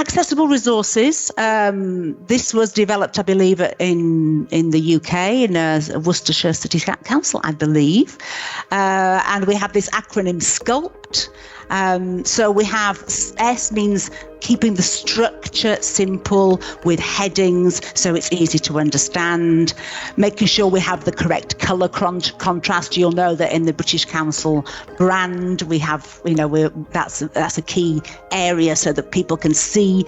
Accessible resources. This was developed, I believe, in the UK, in Worcestershire City Council, I believe. And we have this acronym SCULPT. So we have S means keeping the structure simple with headings so it's easy to understand, making sure we have the correct colour contrast. You'll know that in the British Council brand we have, that's a key area so that people can see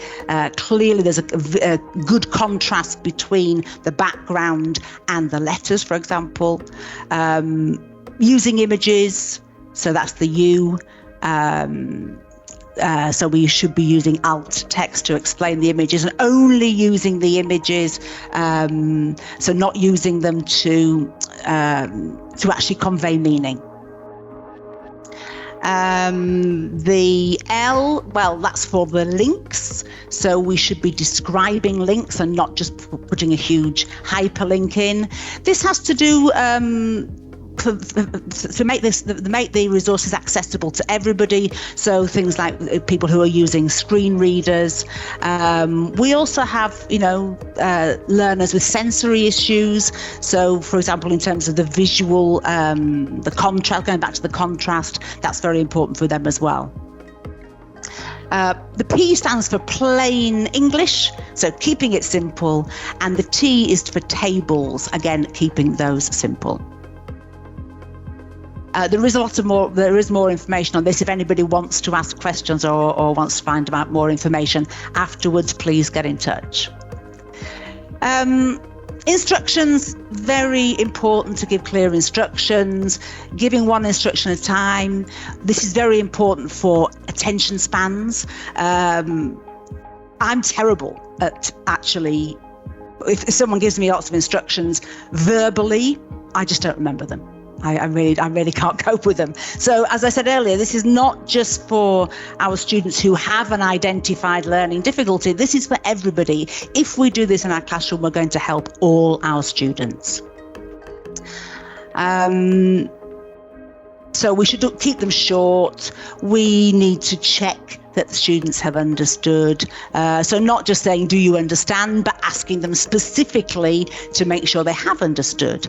clearly. There's a good contrast between the background and the letters, for example. Using images, so that's the U. So we should be using alt text to explain the images, and only using the images, so not using them to actually convey meaning. The L, well, that's for the links. So we should be describing links and not just putting a huge hyperlink in. This has to do to make the resources accessible to everybody, so things like people who are using screen readers. We also have learners with sensory issues, so for example in terms of the visual, the contrast, going back to the contrast, that's very important for them as well. The P stands for plain English, so keeping it simple, and the T is for tables, again keeping those simple. There is more information on this. If anybody wants to ask questions or wants to find out more information afterwards, please get in touch. Instructions, very important to give clear instructions, giving one instruction at a time. This is very important for attention spans. I'm terrible at actually, if someone gives me lots of instructions verbally, I just don't remember them. I really can't cope with them. So as I said earlier, this is not just for our students who have an identified learning difficulty. This is for everybody. If we do this in our classroom, we're going to help all our students. So we should keep them short. We need to check that the students have understood. So not just saying, do you understand, but asking them specifically to make sure they have understood.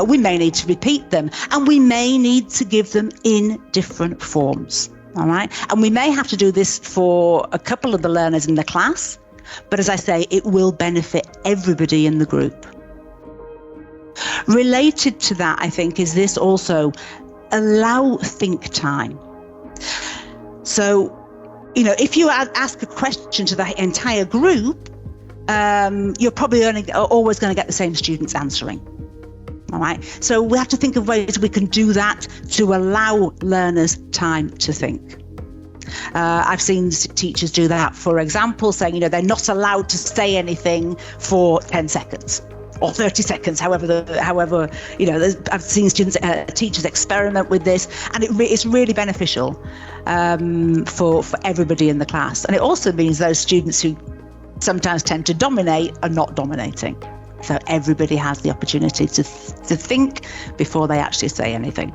We may need to repeat them, and we may need to give them in different forms. All right. And we may have to do this for a couple of the learners in the class, but as I say, it will benefit everybody in the group. Related to that, I think, is this also allow think time. So, if you ask a question to the entire group, you're probably always going to get the same students answering. All right. So we have to think of ways we can do that to allow learners time to think. I've seen teachers do that, for example, saying, they're not allowed to say anything for 10 seconds. Or 30 seconds, however, I've seen teachers experiment with this, and it's really beneficial for everybody in the class. And it also means those students who sometimes tend to dominate are not dominating. So everybody has the opportunity to think before they actually say anything.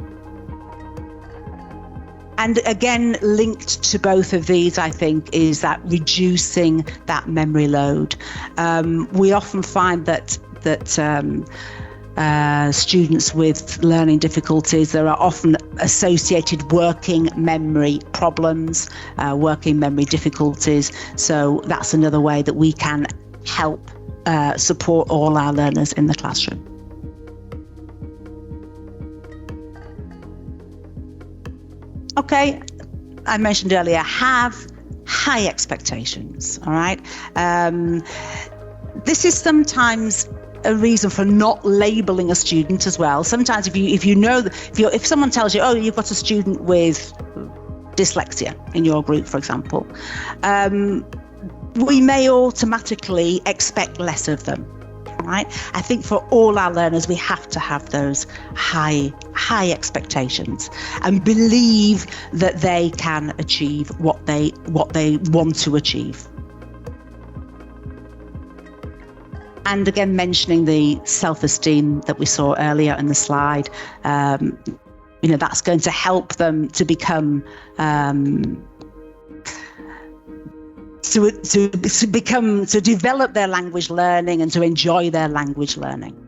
And again, linked to both of these, I think, is that reducing that memory load. We often find that students with learning difficulties, there are often associated working memory problems, working memory difficulties. So that's another way that we can help support all our learners in the classroom. Okay, I mentioned earlier, have high expectations, all right? This is sometimes a reason for not labeling a student as well. Sometimes if someone tells you, oh, you've got a student with dyslexia in your group, for example, we may automatically expect less of them, right? I think for all our learners, we have to have those high expectations and believe that they can achieve what they want to achieve. And again, mentioning the self-esteem that we saw earlier in the slide, that's going to help them to become to develop their language learning and to enjoy their language learning.